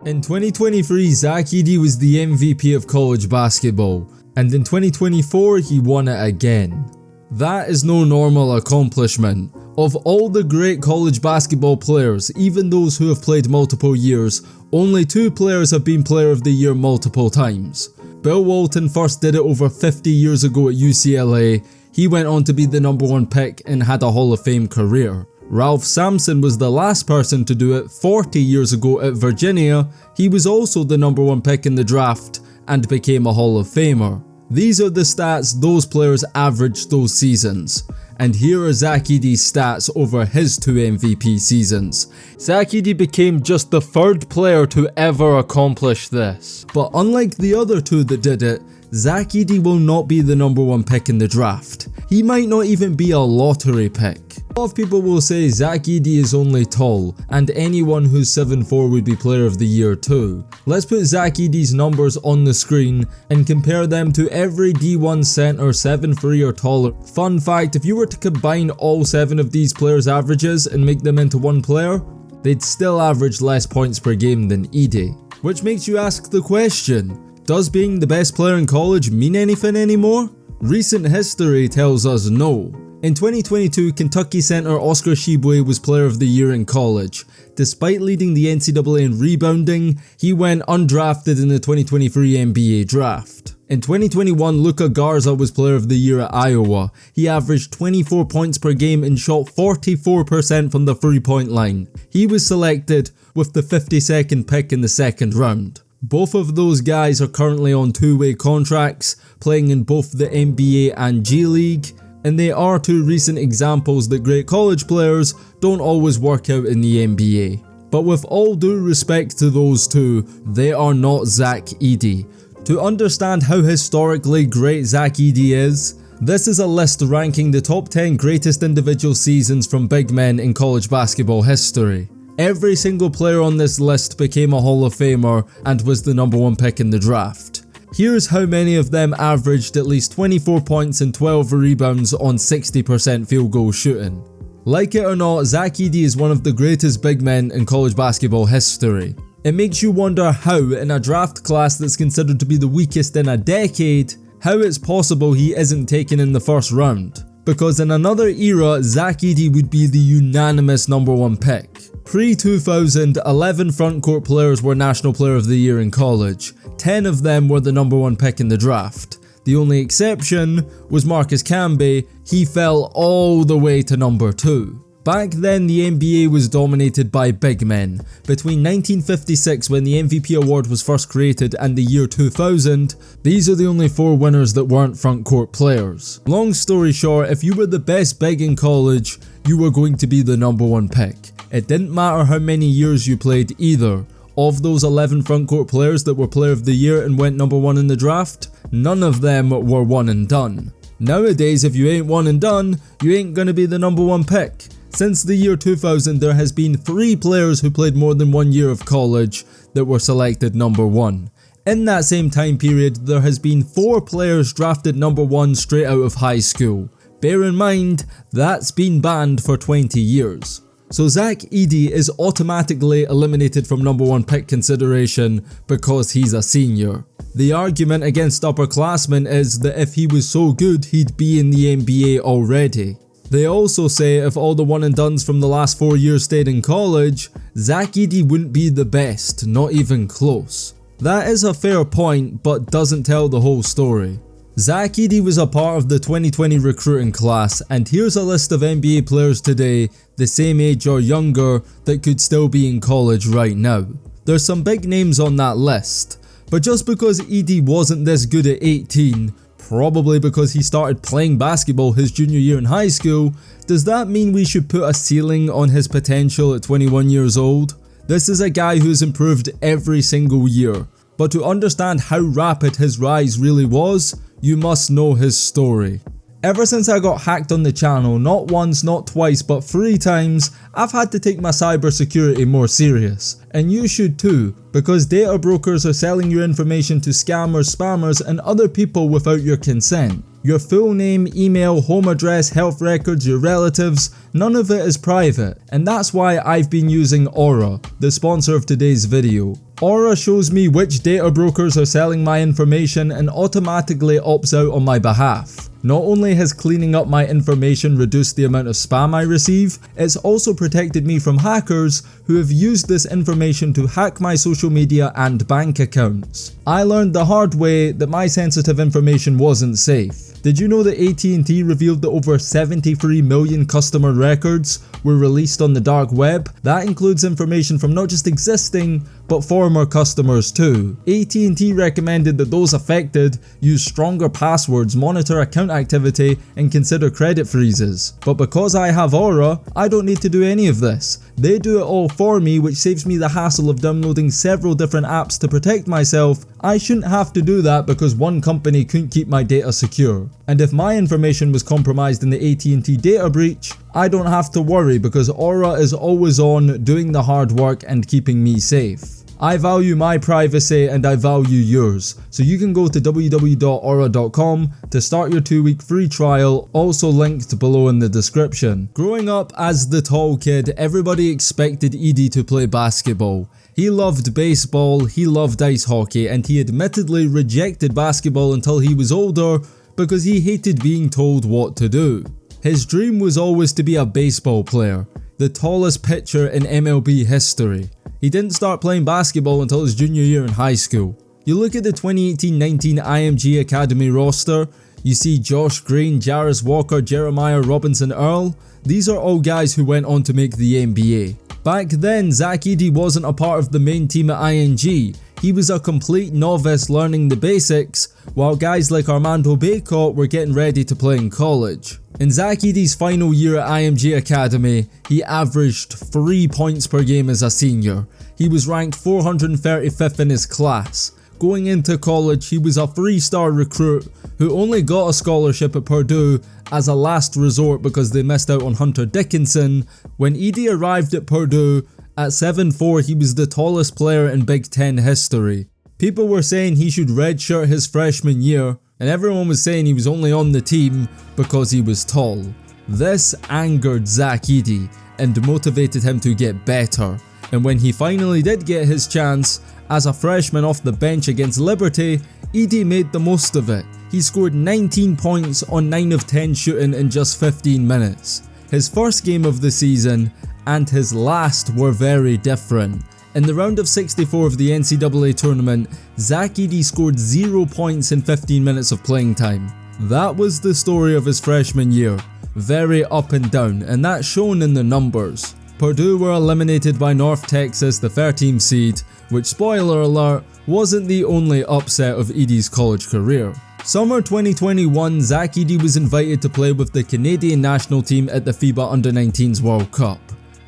In 2023, Zach Edey was the MVP of college basketball, and in 2024 he won it again. That is no normal accomplishment. Of all the great college basketball players, even those who have played multiple years, only 2 players have been Player of the Year multiple times. Bill Walton first did it over 50 years ago at UCLA. He went on to be the #1 pick and had a Hall of Fame career. Ralph Sampson was the last person to do it 40 years ago at Virginia. He was also the #1 pick in the draft and became a Hall of Famer. These are the stats those players averaged those seasons. And here are Zach Edey's stats over his 2 MVP seasons. Zach Edey became just the 3rd player to ever accomplish this. But unlike the other 2 that did it, Zach Edey will not be the #1 pick in the draft. He might not even be a lottery pick. A lot of people will say Zach Edey is only tall, and anyone who's 7'4" would be Player of the Year too. Let's put Zach Edey's numbers on the screen and compare them to every D1 center 7'3" or taller. Fun fact, if you were to combine all 7 of these players' averages and make them into one player, they'd still average less points per game than Edey. Which makes you ask the question, does being the best player in college mean anything anymore? Recent history tells us no. In 2022, Kentucky center Oscar Tshiebwe was Player of the Year in college. Despite leading the NCAA in rebounding, he went undrafted in the 2023 NBA draft. In 2021, Luka Garza was Player of the Year at Iowa. He averaged 24 points per game and shot 44% from the 3-point line. He was selected with the 52nd pick in the 2nd round. Both of those guys are currently on 2-way contracts, playing in both the NBA and G League. And they are 2 recent examples that great college players don't always work out in the NBA. But with all due respect to those 2, they are not Zach Edey. To understand how historically great Zach Edey is, this is a list ranking the top 10 greatest individual seasons from big men in college basketball history. Every single player on this list became a Hall of Famer and was the #1 pick in the draft. Here's how many of them averaged at least 24 points and 12 rebounds on 60% field goal shooting. Like it or not, Zach Edey is one of the greatest big men in college basketball history. It makes you wonder how, in a draft class that's considered to be the weakest in a decade, how it's possible he isn't taken in the 1st round. Because in another era, Zach Edey would be the unanimous #1 pick. Pre-2000, 11 frontcourt players were National Player of the Year in college. 10 of them were the #1 pick in the draft. The only exception was Marcus Camby. He fell all the way to #2. Back then, the NBA was dominated by big men. Between 1956, when the MVP award was first created, and the year 2000, these are the only 4 winners that weren't frontcourt players. Long story short, if you were the best big in college, you were going to be the #1 pick. It didn't matter how many years you played either. Of those 11 frontcourt players that were Player of the Year and went #1 in the draft, none of them were one and done. Nowadays, if you ain't one and done, you ain't gonna be the #1 pick. Since the year 2000, there has been 3 players who played more than 1 year of college that were selected #1. In that same time period, there has been 4 players drafted #1 straight out of high school. Bear in mind, that's been banned for 20 years. So Zach Edey is automatically eliminated from #1 pick consideration because he's a senior. The argument against upperclassmen is that if he was so good, he'd be in the NBA already. They also say if all the one and dones from the last 4 years stayed in college, Zach Edey wouldn't be the best, not even close. That is a fair point, but doesn't tell the whole story. Zach Edey was a part of the 2020 recruiting class, and here's a list of NBA players today, the same age or younger, that could still be in college right now. There's some big names on that list, but just because Edey wasn't this good at 18, probably because he started playing basketball his junior year in high school, does that mean we should put a ceiling on his potential at 21 years old? This is a guy who's improved every single year, but to understand how rapid his rise really was, you must know his story. Ever since I got hacked on the channel, not once, not twice, but 3 times, I've had to take my cybersecurity more serious. And you should too, because data brokers are selling your information to scammers, spammers, and other people without your consent. Your full name, email, home address, health records, your relatives, none of it is private. And that's why I've been using Aura, the sponsor of today's video. Aura shows me which data brokers are selling my information and automatically opts out on my behalf. Not only has cleaning up my information reduced the amount of spam I receive, it's also protected me from hackers who have used this information to hack my social media and bank accounts. I learned the hard way that my sensitive information wasn't safe. Did you know that AT&T revealed that over 73 million customer records were released on the dark web? That includes information from not just existing, but former customers too. AT&T recommended that those affected use stronger passwords, monitor account activity, and consider credit freezes. But because I have Aura, I don't need to do any of this. They do it all for me, which saves me the hassle of downloading several different apps to protect myself. I shouldn't have to do that because one company couldn't keep my data secure. And if my information was compromised in the AT&T data breach, I don't have to worry because Aura is always on, doing the hard work and keeping me safe. I value my privacy and I value yours, so you can go to www.aura.com to start your 2-week free trial, also linked below in the description. Growing up as the tall kid, everybody expected Edey to play basketball. He loved baseball, he loved ice hockey, and he admittedly rejected basketball until he was older because he hated being told what to do. His dream was always to be a baseball player, the tallest pitcher in MLB history. He didn't start playing basketball until his junior year in high school. You look at the 2018-19 IMG Academy roster, you see Josh Green, Jarris Walker, Jeremiah Robinson Earl. These are all guys who went on to make the NBA. Back then, Zach Edey wasn't a part of the main team at IMG. He was a complete novice learning the basics, while guys like Armando Bacot were getting ready to play in college. In Zach Edey's final year at IMG Academy, he averaged 3 points per game as a senior. He was ranked 435th in his class. Going into college, he was a 3-star recruit who only got a scholarship at Purdue as a last resort because they missed out on Hunter Dickinson. When Edey arrived at Purdue, at 7'4", he was the tallest player in Big Ten history. People were saying he should redshirt his freshman year, and everyone was saying he was only on the team because he was tall. This angered Zach Edey and motivated him to get better, and when he finally did get his chance, as a freshman off the bench against Liberty, Edey made the most of it. He scored 19 points on 9 of 10 shooting in just 15 minutes. His first game of the season and his last were very different. In the round of 64 of the NCAA tournament, Zach Edey scored 0 points in 15 minutes of playing time. That was the story of his freshman year. Very up and down, and that's shown in the numbers. Purdue were eliminated by North Texas, the 13th seed, which, spoiler alert, wasn't the only upset of Edey's college career. Summer 2021, Zach Edey was invited to play with the Canadian national team at the FIBA Under-19s World Cup.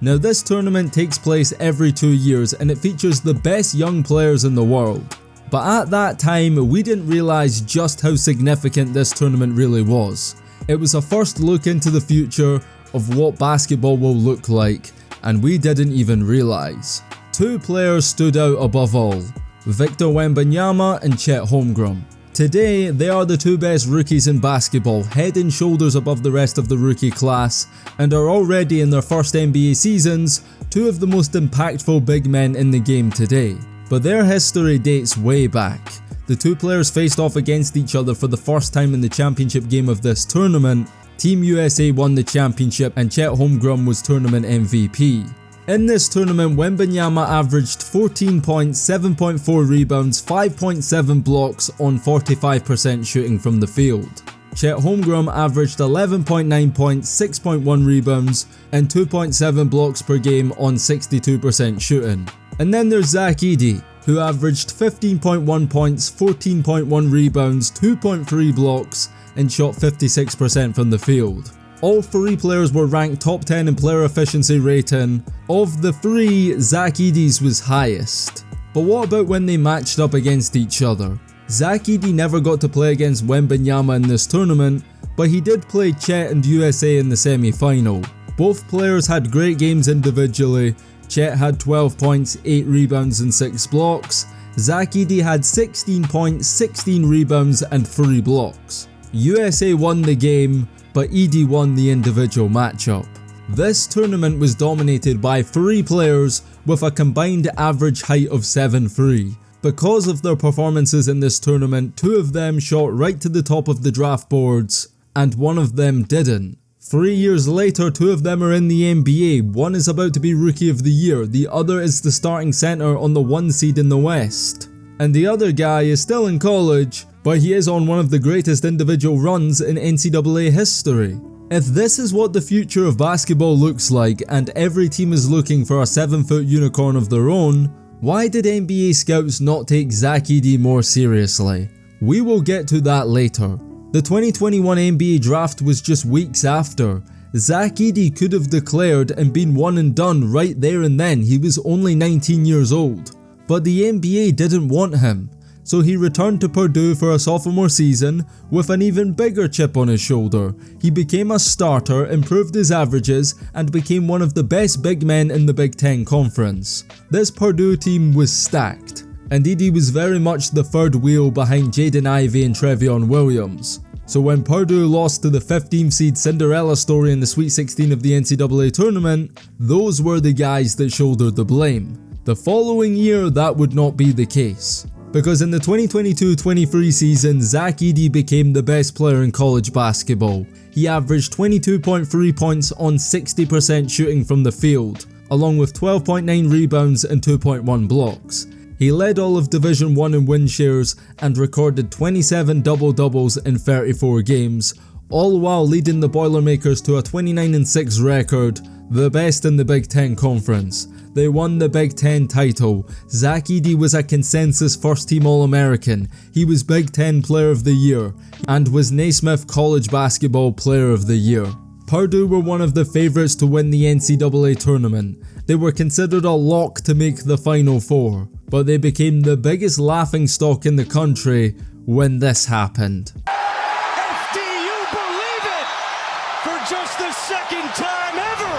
Now this tournament takes place every 2 years and it features the best young players in the world. But at that time, we didn't realise just how significant this tournament really was. It was a first look into the future of what basketball will look like, and we didn't even realise. 2 players stood out above all, Victor Wembanyama and Chet Holmgren. Today, they are the 2 best rookies in basketball, head and shoulders above the rest of the rookie class, and are already in their first NBA seasons, 2 of the most impactful big men in the game today. But their history dates way back. The 2 players faced off against each other for the first time in the championship game of this tournament. Team USA won the championship and Chet Holmgren was tournament MVP. In this tournament, Wembanyama averaged 14 points, 7.4 rebounds, 5.7 blocks on 45% shooting from the field. Chet Holmgren averaged 11.9 points, 6.1 rebounds, and 2.7 blocks per game on 62% shooting. And then there's Zach Edey, who averaged 15.1 points, 14.1 rebounds, 2.3 blocks, and shot 56% from the field. All 3 players were ranked top 10 in player efficiency rating. Of the 3, Zach Edey's was highest. But what about when they matched up against each other? Zach Edey never got to play against Wembanyama in this tournament, but he did play Chet and USA in the semi-final. Both players had great games individually. Chet had 12 points, 8 rebounds and 6 blocks. Zach Edey had 16 points, 16 rebounds and 3 blocks. USA won the game, but Edey won the individual matchup. This tournament was dominated by 3 players with a combined average height of 7'3". Because of their performances in this tournament, 2 of them shot right to the top of the draft boards, and 1 of them didn't. 3 years later, 2 of them are in the NBA. One is about to be Rookie of the Year, the other is the starting center on the 1 seed in the West. And the other guy is still in college, but he is on one of the greatest individual runs in NCAA history. If this is what the future of basketball looks like, and every team is looking for a 7-foot unicorn of their own, why did NBA scouts not take Zach Edey more seriously? We will get to that later. The 2021 NBA draft was just weeks after. Zach Edey could have declared and been one and done right there and then. He was only 19 years old. But the NBA didn't want him, so he returned to Purdue for a sophomore season with an even bigger chip on his shoulder. He became a starter, improved his averages, and became one of the best big men in the Big Ten Conference. This Purdue team was stacked, and Edey was very much the third wheel behind Jaden Ivey and Trevion Williams. So when Purdue lost to the 15th seed Cinderella story in the Sweet 16 of the NCAA tournament, those were the guys that shouldered the blame. The following year, that would not be the case, because in the 2022-23 season, Zach Edey became the best player in college basketball. He averaged 22.3 points on 60% shooting from the field, along with 12.9 rebounds and 2.1 blocks. He led all of Division I in win shares and recorded 27 double-doubles in 34 games, all while leading the Boilermakers to a 29-6 record, the best in the Big Ten Conference. They won the Big Ten title. Zach Edey was a consensus first-team All-American. He was Big Ten Player of the Year and was Naismith College Basketball Player of the Year. Purdue were one of the favourites to win the NCAA tournament. They were considered a lock to make the Final Four, but they became the biggest laughingstock in the country when this happened. Do you believe it? For just the second time ever,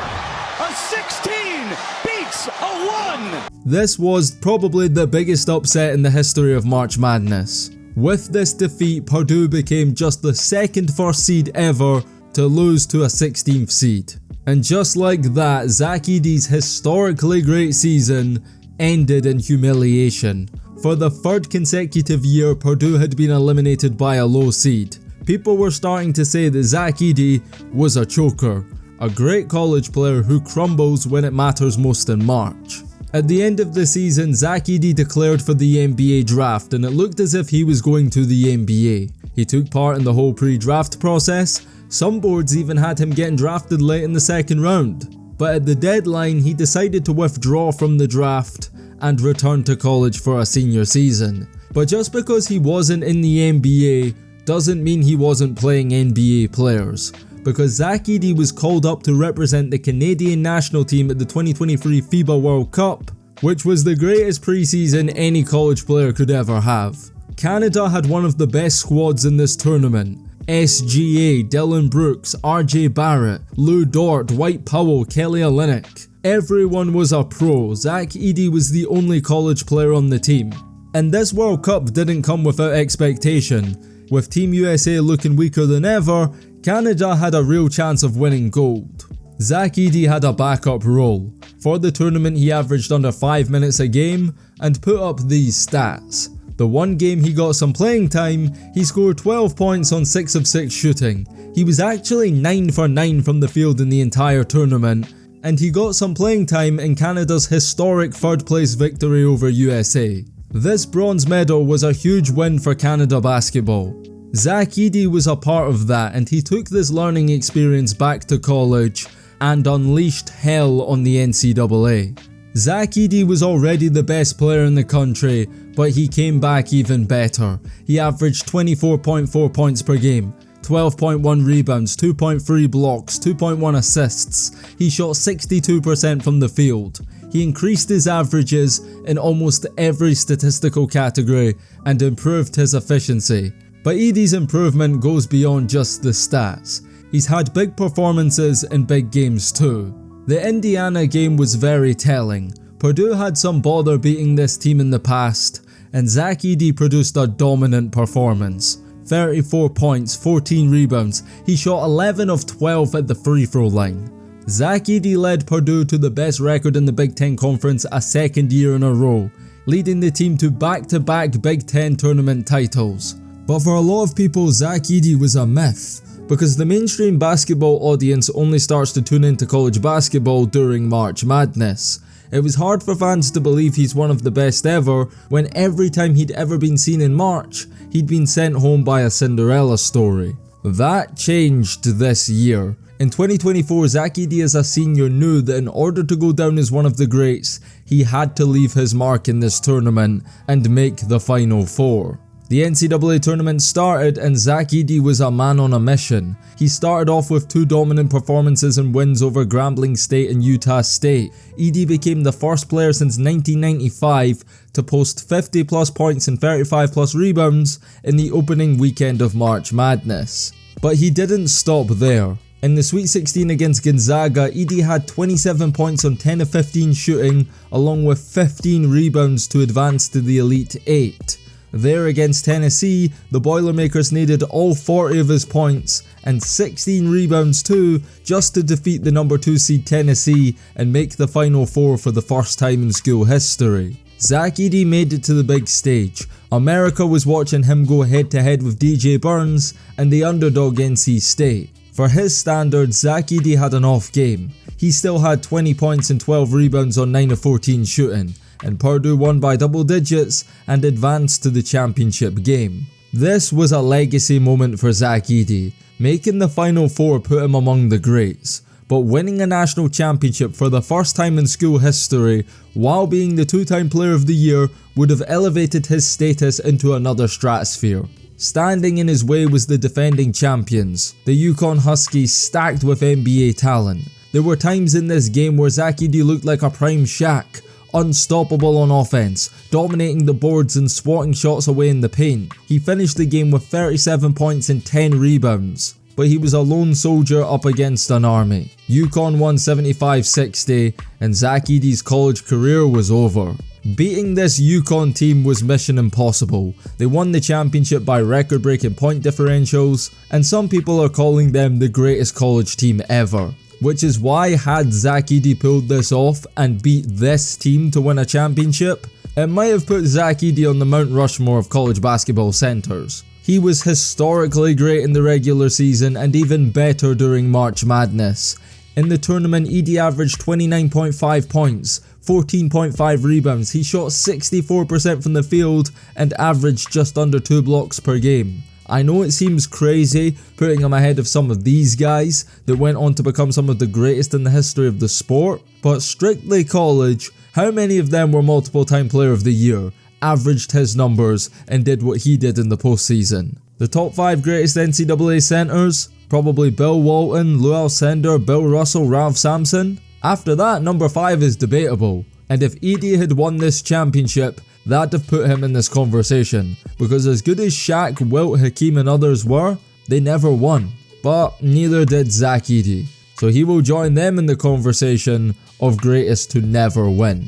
a 16 beats a 1! This was probably the biggest upset in the history of March Madness. With this defeat, Purdue became just the second first seed ever to lose to a 16th seed. And just like that, Zach Edey's historically great season ended in humiliation. For the 3rd consecutive year, Purdue had been eliminated by a low seed. People were starting to say that Zach Edey was a choker, a great college player who crumbles when it matters most in March. At the end of the season, Zach Edey declared for the NBA draft, and it looked as if he was going to the NBA. He took part in the whole pre-draft process. Some boards even had him getting drafted late in the 2nd round. But at the deadline, he decided to withdraw from the draft and return to college for a senior season. But just because he wasn't in the NBA doesn't mean he wasn't playing NBA players, because Zach Edey was called up to represent the Canadian national team at the 2023 FIBA World Cup, which was the greatest preseason any college player could ever have. Canada had one of the best squads in this tournament. SGA, Dylan Brooks, RJ Barrett, Lou Dort, Dwight Powell, Kelly Olynyk. Everyone was a pro. Zach Edey was the only college player on the team. And this World Cup didn't come without expectation. With Team USA looking weaker than ever, Canada had a real chance of winning gold. Zach Edey had a backup role. For the tournament, he averaged under 5 minutes a game and put up these stats. The one game he got some playing time, he scored 12 points on 6 of 6 shooting. He was actually 9 for 9 from the field in the entire tournament, and he got some playing time in Canada's historic 3rd place victory over USA. This bronze medal was a huge win for Canada basketball. Zach Edey was a part of that, and he took this learning experience back to college and unleashed hell on the NCAA. Zach Edey was already the best player in the country, but he came back even better. He averaged 24.4 points per game, 12.1 rebounds, 2.3 blocks, 2.1 assists. He shot 62% from the field. He increased his averages in almost every statistical category and improved his efficiency. But Edey's improvement goes beyond just the stats. He's had big performances in big games too. The Indiana game was very telling. Purdue had some bother beating this team in the past, and Zach Edey produced a dominant performance. 34 points, 14 rebounds, he shot 11 of 12 at the free throw line. Zach Edey led Purdue to the best record in the Big Ten Conference a second year in a row, leading the team to back-to-back Big Ten tournament titles. But for a lot of people, Zach Edey was a myth, because the mainstream basketball audience only starts to tune into college basketball during March Madness. It was hard for fans to believe he's one of the best ever, when every time he'd ever been seen in March, he'd been sent home by a Cinderella story. That changed this year. In 2024, Zach Edey as a senior knew that in order to go down as one of the greats, he had to leave his mark in this tournament and make the Final Four. The NCAA tournament started and Zach Edey was a man on a mission. He started off with 2 dominant performances and wins over Grambling State and Utah State. Edey became the first player since 1995 to post 50 plus points and 35 plus rebounds in the opening weekend of March Madness. But he didn't stop there. In the Sweet 16 against Gonzaga, Edey had 27 points on 10 of 15 shooting, along with 15 rebounds to advance to the Elite 8. There against Tennessee, the Boilermakers needed all 40 of his points and 16 rebounds too, just to defeat the number 2 seed Tennessee and make the Final Four for the first time in school history. Zach Edey made it to the big stage. America was watching him go head to head with DJ Burns and the underdog NC State. For his standards, Zach Edey had an off game. He still had 20 points and 12 rebounds on 9 of 14 shooting, and Purdue won by double digits and advanced to the championship game. This was a legacy moment for Zach Edey. Making the Final Four put him among the greats, but winning a national championship for the first time in school history while being the 2-time player of the year would have elevated his status into another stratosphere. Standing in his way was the defending champions, the UConn Huskies, stacked with NBA talent. There were times in this game where Zach Edey looked like a prime Shaq, unstoppable on offense, dominating the boards and swatting shots away in the paint. He finished the game with 37 points and 10 rebounds, but he was a lone soldier up against an army. UConn won 75-60 and Zach Edey's college career was over. Beating this UConn team was mission impossible. They won the championship by record-breaking point differentials, and some people are calling them the greatest college team ever. Which is why, had Zach Edey pulled this off and beat this team to win a championship, it might have put Zach Edey on the Mount Rushmore of college basketball centers. He was historically great in the regular season and even better during March Madness. In the tournament, Edey averaged 29.5 points, 14.5 rebounds, he shot 64% from the field and averaged just under 2 blocks per game. I know it seems crazy putting him ahead of some of these guys that went on to become some of the greatest in the history of the sport, but strictly college, how many of them were multiple time player of the year, averaged his numbers and did what he did in the postseason? The top 5 greatest NCAA centers? Probably Bill Walton, Lou Alcindor, Bill Russell, Ralph Sampson. After that, number 5 is debatable, and if Edey had won this championship, that'd have put him in this conversation, because as good as Shaq, Wilt, Hakeem and others were, they never won. But neither did Zach Edey, so he will join them in the conversation of greatest to never win.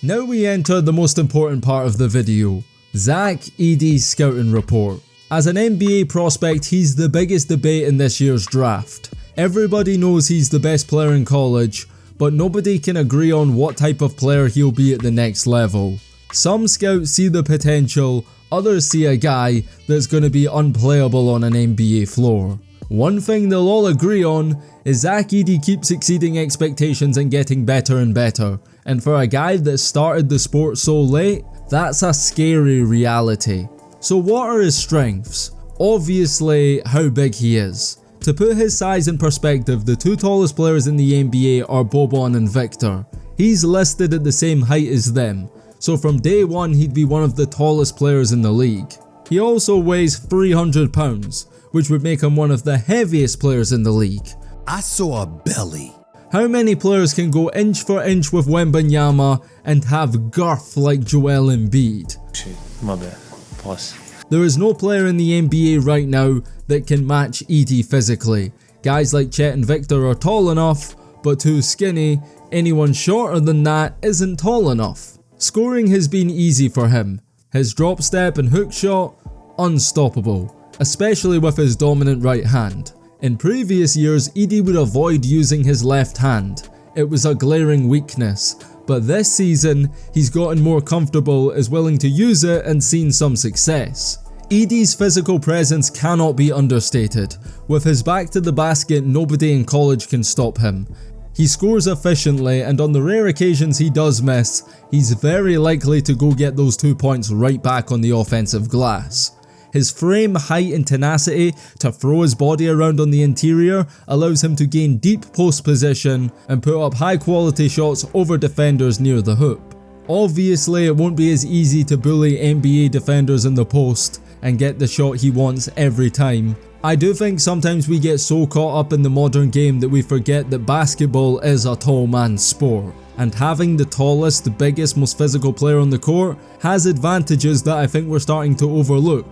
Now we enter the most important part of the video, Zach Edey's scouting report. As an NBA prospect, he's the biggest debate in this year's draft. Everybody knows he's the best player in college, but nobody can agree on what type of player he'll be at the next level. Some scouts see the potential, others see a guy that's going to be unplayable on an NBA floor. One thing they'll all agree on is Zach Edey keeps exceeding expectations and getting better and better, and for a guy that started the sport so late, that's a scary reality. So what are his strengths? Obviously, how big he is. To put his size in perspective, the 2 tallest players in the NBA are Boban and Victor. He's listed at the same height as them, so from day one he'd be one of the tallest players in the league. He also weighs 300 pounds, which would make him one of the heaviest players in the league. I saw a belly. How many players can go inch for inch with Wembanyama and have girth like Joel Embiid? Shit, my bad. Pause. There is no player in the NBA right now that can match Edey physically. Guys like Chet and Victor are tall enough, but too skinny. Anyone shorter than that isn't tall enough. Scoring has been easy for him. His drop step and hook shot, unstoppable, especially with his dominant right hand. In previous years, Edey would avoid using his left hand. It was a glaring weakness, but this season, he's gotten more comfortable, is willing to use it and seen some success. Edey's physical presence cannot be understated. With his back to the basket, nobody in college can stop him. He scores efficiently, and on the rare occasions he does miss, he's very likely to go get those 2 points right back on the offensive glass. His frame, height and tenacity to throw his body around on the interior allows him to gain deep post position and put up high quality shots over defenders near the hoop. Obviously, it won't be as easy to bully NBA defenders in the post and get the shot he wants every time. I do think sometimes we get so caught up in the modern game that we forget that basketball is a tall man's sport, and having the tallest, biggest, most physical player on the court has advantages that I think we're starting to overlook.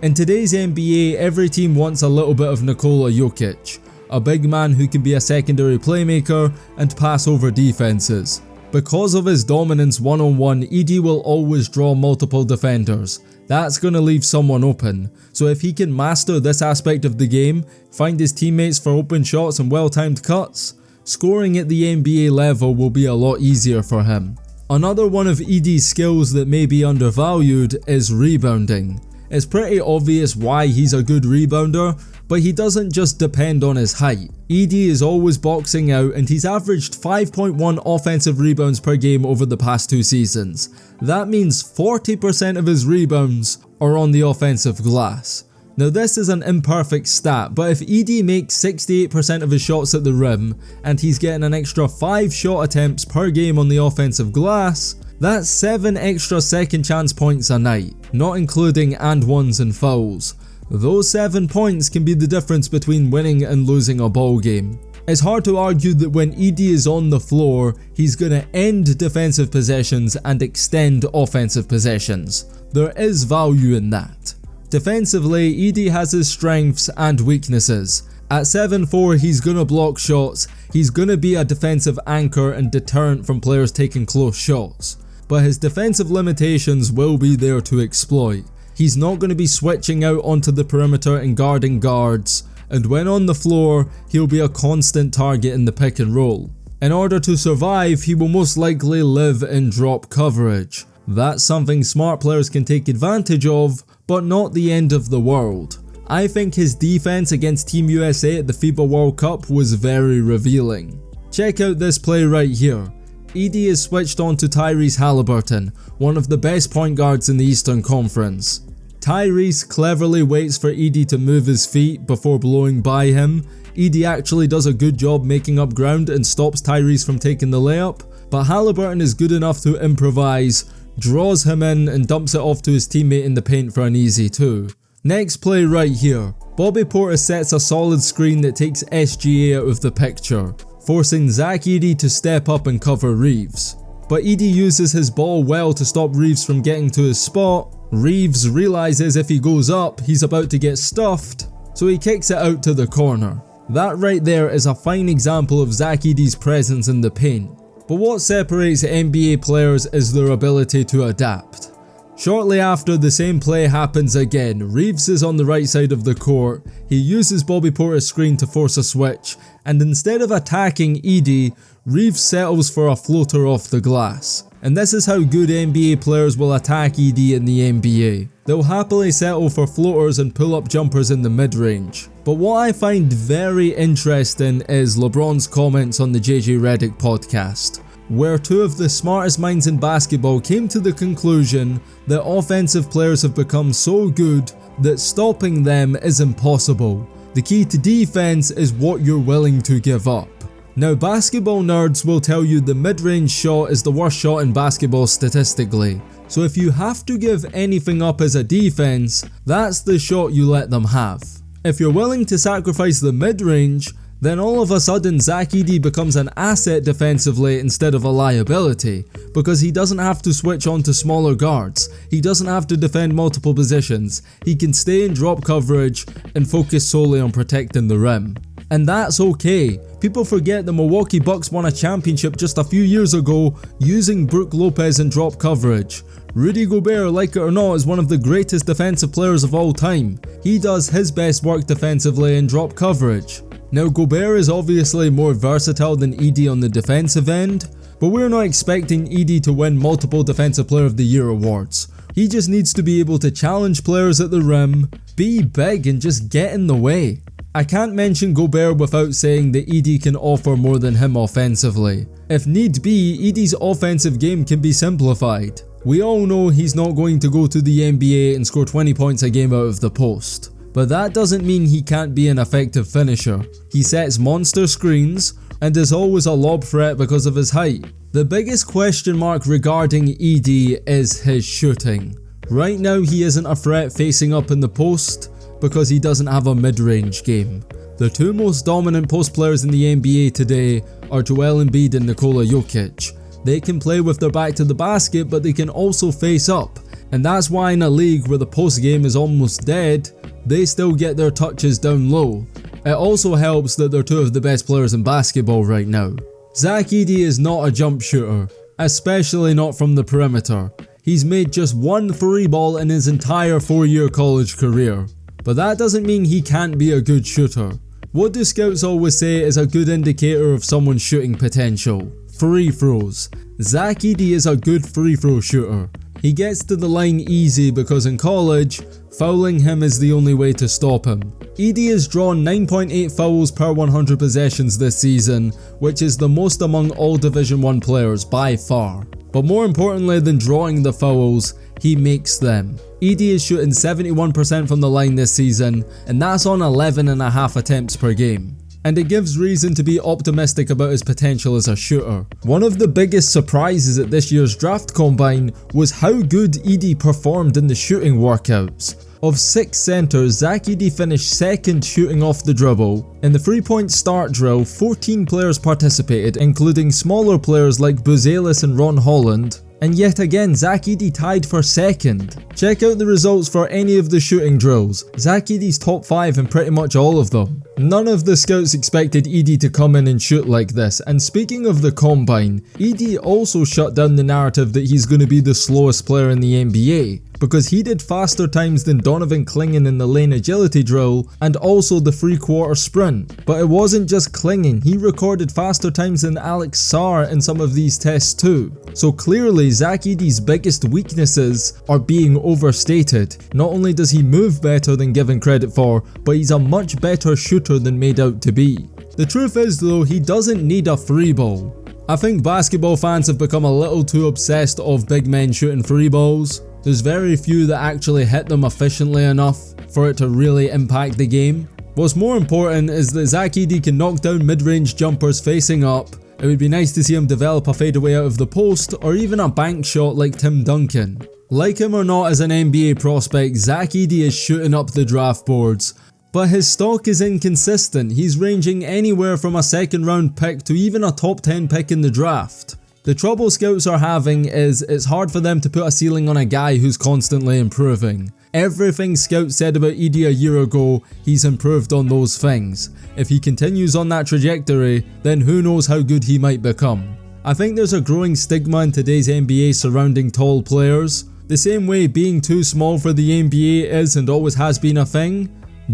In today's NBA, every team wants a little bit of Nikola Jokic, a big man who can be a secondary playmaker and pass over defenses. Because of his dominance one-on-one, Edey will always draw multiple defenders. That's going to leave someone open, so if he can master this aspect of the game, find his teammates for open shots and well-timed cuts, scoring at the NBA level will be a lot easier for him. Another one of Edey's skills that may be undervalued is rebounding. It's pretty obvious why he's a good rebounder, but he doesn't just depend on his height. Edey is always boxing out, and he's averaged 5.1 offensive rebounds per game over the past 2 seasons. That means 40% of his rebounds are on the offensive glass. Now this is an imperfect stat, but if Edey makes 68% of his shots at the rim, and he's getting an extra 5 shot attempts per game on the offensive glass, that's 7 extra second chance points a night, not including and ones and fouls. Those 7 points can be the difference between winning and losing a ball game. It's hard to argue that when Edey is on the floor, he's gonna end defensive possessions and extend offensive possessions. There is value in that. Defensively, Edey has his strengths and weaknesses. At 7'4", he's gonna block shots, he's gonna be a defensive anchor and deterrent from players taking close shots. But his defensive limitations will be there to exploit. He's not going to be switching out onto the perimeter and guarding guards, and when on the floor, he'll be a constant target in the pick and roll. In order to survive, he will most likely live in drop coverage. That's something smart players can take advantage of, but not the end of the world. I think his defense against Team USA at the FIBA World Cup was very revealing. Check out this play right here. Edey is switched on to Tyrese Halliburton, one of the best point guards in the Eastern Conference. Tyrese cleverly waits for Edey to move his feet before blowing by him. Edey actually does a good job making up ground and stops Tyrese from taking the layup, but Halliburton is good enough to improvise, draws him in and dumps it off to his teammate in the paint for an easy 2. Next play right here. Bobby Portis sets a solid screen that takes SGA out of the picture, forcing Zach Edey to step up and cover Reeves. But Edey uses his ball well to stop Reeves from getting to his spot. Reeves realizes if he goes up, he's about to get stuffed, so he kicks it out to the corner. That right there is a fine example of Zach Edey's presence in the paint. But what separates NBA players is their ability to adapt. Shortly after, the same play happens again. Reeves is on the right side of the court. He uses Bobby Portis' screen to force a switch, and instead of attacking Edey, Reeves settles for a floater off the glass. And this is how good NBA players will attack Edey in the NBA. They'll happily settle for floaters and pull-up jumpers in the mid-range. But what I find very interesting is LeBron's comments on the JJ Redick podcast, where 2 of the smartest minds in basketball came to the conclusion that offensive players have become so good that stopping them is impossible. The key to defense is what you're willing to give up. Now, basketball nerds will tell you the mid-range shot is the worst shot in basketball statistically, so if you have to give anything up as a defense, that's the shot you let them have. If you're willing to sacrifice the mid-range, then all of a sudden Zach Edey becomes an asset defensively instead of a liability, because he doesn't have to switch on to smaller guards, he doesn't have to defend multiple positions, he can stay in drop coverage and focus solely on protecting the rim. And that's okay. People forget the Milwaukee Bucks won a championship just a few years ago using Brook Lopez in drop coverage. Rudy Gobert, like it or not, is one of the greatest defensive players of all time. He does his best work defensively in drop coverage. Now Gobert is obviously more versatile than Edey on the defensive end, but we're not expecting Edey to win multiple Defensive Player of the Year awards. He just needs to be able to challenge players at the rim, be big and just get in the way. I can't mention Gobert without saying that Edey can offer more than him offensively. If need be, Edey's offensive game can be simplified. We all know he's not going to go to the NBA and score 20 points a game out of the post. But that doesn't mean he can't be an effective finisher. He sets monster screens and is always a lob threat because of his height. The biggest question mark regarding Edey is his shooting. Right now he isn't a threat facing up in the post because he doesn't have a mid-range game. The two most dominant post players in the NBA today are Joel Embiid and Nikola Jokic. They can play with their back to the basket, but they can also face up. And that's why in a league where the post game is almost dead, they still get their touches down low. It also helps that they're two of the best players in basketball right now. Zach Edey is not a jump shooter, especially not from the perimeter. He's made just one three ball in his entire 4-year college career. But that doesn't mean he can't be a good shooter. What do scouts always say is a good indicator of someone's shooting potential? Free throws. Zach Edey is a good free throw shooter. He gets to the line easy because in college, fouling him is the only way to stop him. Edey has drawn 9.8 fouls per 100 possessions this season, which is the most among all Division 1 players by far. But more importantly than drawing the fouls, he makes them. Edey is shooting 71% from the line this season, and that's on 11.5 attempts per game. And it gives reason to be optimistic about his potential as a shooter. One of the biggest surprises at this year's draft combine was how good Edey performed in the shooting workouts. Of 6 centers, Zach Edey finished second shooting off the dribble. In the 3-point start drill, 14 players participated, including smaller players like Buzelis and Ron Holland. And yet again, Zach Edey tied for second. Check out the results for any of the shooting drills. Zach Edey's top 5 in pretty much all of them. None of the scouts expected Edey to come in and shoot like this, and speaking of the combine, Edey also shut down the narrative that he's going to be the slowest player in the NBA, because he did faster times than Donovan Clingan in the lane agility drill, and also the 3/4 sprint. But it wasn't just Clingan, he recorded faster times than Alex Sarr in some of these tests too. So clearly Zach Edey's biggest weaknesses are being overstated. Not only does he move better than given credit for, but he's a much better shooter than made out to be. The truth is though, he doesn't need a free ball. I think basketball fans have become a little too obsessed of big men shooting free balls. There's very few that actually hit them efficiently enough for it to really impact the game. What's more important is that Zach Edey can knock down mid-range jumpers facing up. It would be nice to see him develop a fadeaway out of the post or even a bank shot like Tim Duncan. Like him or not as an NBA prospect, Zach Edey is shooting up the draft boards. But his stock is inconsistent. He's ranging anywhere from a second round pick to even a top 10 pick in the draft. The trouble scouts are having is it's hard for them to put a ceiling on a guy who's constantly improving. Everything scouts said about Edey a year ago, he's improved on those things. If he continues on that trajectory, then who knows how good he might become. I think there's a growing stigma in today's NBA surrounding tall players. The same way being too small for the NBA is and always has been a thing,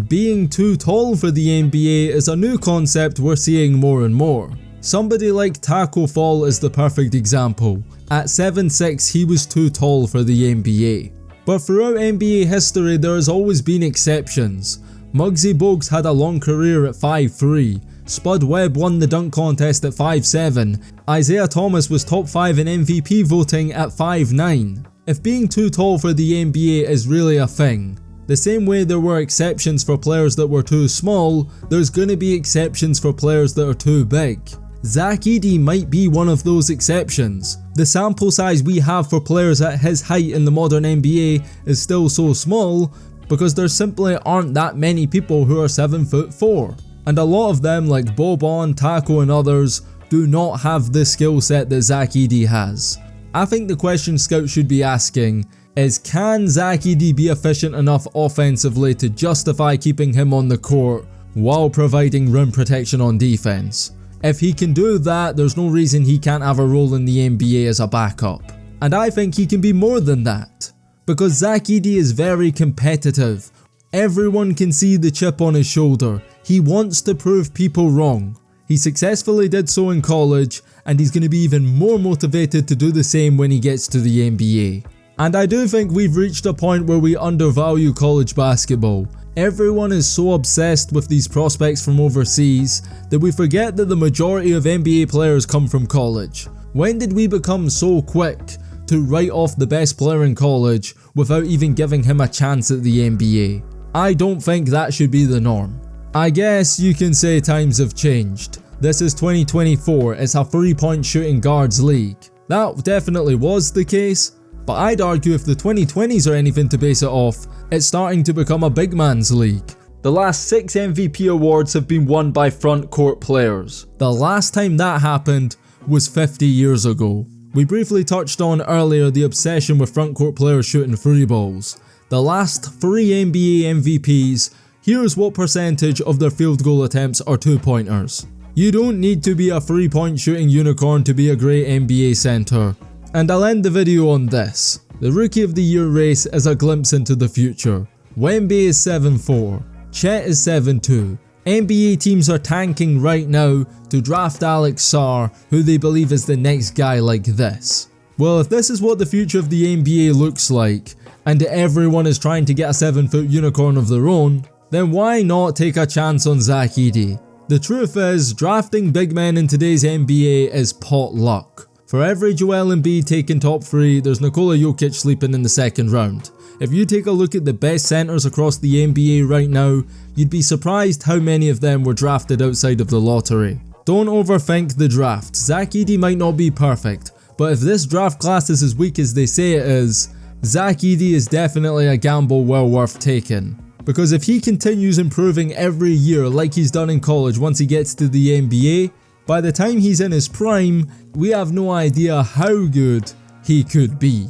being too tall for the NBA is a new concept we're seeing more and more. Somebody like Taco Fall is the perfect example. At 7'6", he was too tall for the NBA. But throughout NBA history there has always been exceptions. Muggsy Bogues had a long career at 5'3", Spud Webb won the dunk contest at 5'7", Isaiah Thomas was top 5 in MVP voting at 5'9". If being too tall for the NBA is really a thing, the same way there were exceptions for players that were too small, there's gonna be exceptions for players that are too big. Zach Edey might be one of those exceptions. The sample size we have for players at his height in the modern NBA is still so small because there simply aren't that many people who are 7'4". And a lot of them like Boban, Taco and others do not have the skill set that Zach Edey has. I think the question scouts should be asking is, can Zach Edey be efficient enough offensively to justify keeping him on the court while providing rim protection on defense. If he can do that, there's no reason he can't have a role in the NBA as a backup. And I think he can be more than that, because Zach Edey is very competitive. Everyone can see the chip on his shoulder. He wants to prove people wrong. He successfully did so in college, and he's going to be even more motivated to do the same when he gets to the NBA. And I do think we've reached a point where we undervalue college basketball. Everyone is so obsessed with these prospects from overseas that we forget that the majority of NBA players come from college. When did we become so quick to write off the best player in college without even giving him a chance at the NBA? I don't think that should be the norm. I guess you can say times have changed. This is 2024, it's a 3-point shooting guards league. That definitely was the case, but I'd argue if the 2020s are anything to base it off, it's starting to become a big man's league. The last 6 MVP awards have been won by front court players. The last time that happened was 50 years ago. We briefly touched on earlier the obsession with front court players shooting free balls. The last 3 NBA MVPs, here's what percentage of their field goal attempts are 2-pointers. You don't need to be a 3-point shooting unicorn to be a great NBA center. And I'll end the video on this. The Rookie of the Year race is a glimpse into the future. Wemby is 7'4", Chet is 7'2". NBA teams are tanking right now to draft Alex Sarr, who they believe is the next guy like this. Well, if this is what the future of the NBA looks like, and everyone is trying to get a 7-foot unicorn of their own, then why not take a chance on Zach Edey? The truth is, drafting big men in today's NBA is pot luck. For every Joel Embiid taking top 3, there's Nikola Jokic sleeping in the second round. If you take a look at the best centers across the NBA right now, you'd be surprised how many of them were drafted outside of the lottery. Don't overthink the draft. Zach Edey might not be perfect, but if this draft class is as weak as they say it is, Zach Edey is definitely a gamble well worth taking. Because if he continues improving every year like he's done in college once he gets to the NBA, by the time he's in his prime, we have no idea how good he could be.